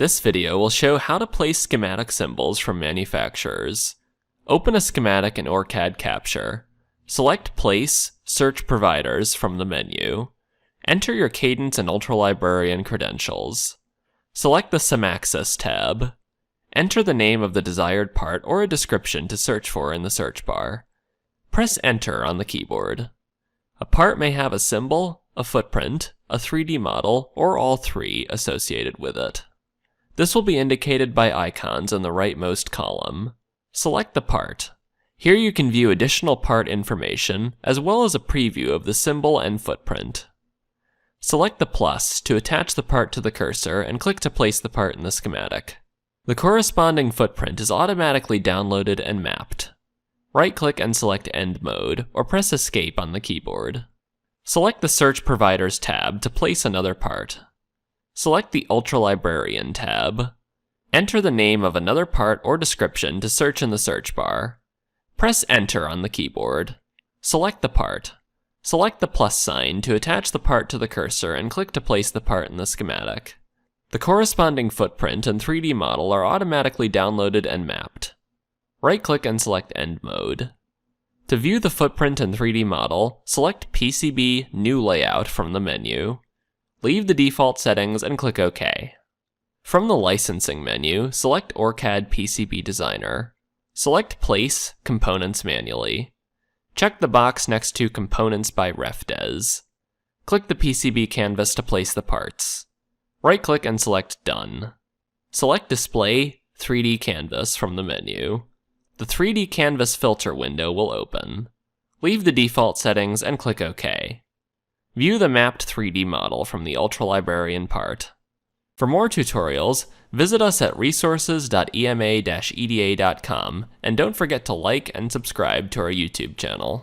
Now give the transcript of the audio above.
This video will show how to place schematic symbols from manufacturers. Open a schematic in OrCAD Capture. Select Place, Search Providers from the menu. Enter your Cadence and Ultra Librarian credentials. Select the Samacsys tab. Enter the name of the desired part or a description to search for in the search bar. Press Enter on the keyboard. A part may have a symbol, a footprint, a 3D model, or all three associated with it. This will be indicated by icons in the rightmost column. Select the part. Here you can view additional part information, as well as a preview of the symbol and footprint. Select the plus to attach the part to the cursor and click to place the part in the schematic. The corresponding footprint is automatically downloaded and mapped. Right-click and select End Mode, or press Escape on the keyboard. Select the Search Providers tab to place another part. Select the Ultra Librarian tab. Enter the name of another part or description to search in the search bar. Press Enter on the keyboard. Select the part. Select the plus sign to attach the part to the cursor and click to place the part in the schematic. The corresponding footprint and 3D model are automatically downloaded and mapped. Right-click and select End Mode. To view the footprint and 3D model, select PCB New Layout from the menu. Leave the default settings and click OK. From the Licensing menu, select OrCAD PCB Designer. Select Place Components manually. Check the box next to Components by RefDes. Click the PCB canvas to place the parts. Right-click and select Done. Select Display 3D Canvas from the menu. The 3D Canvas filter window will open. Leave the default settings and click OK. View the mapped 3D model from the Ultra Librarian part. For more tutorials, visit us at resources.ema-eda.com and don't forget to like and subscribe to our YouTube channel.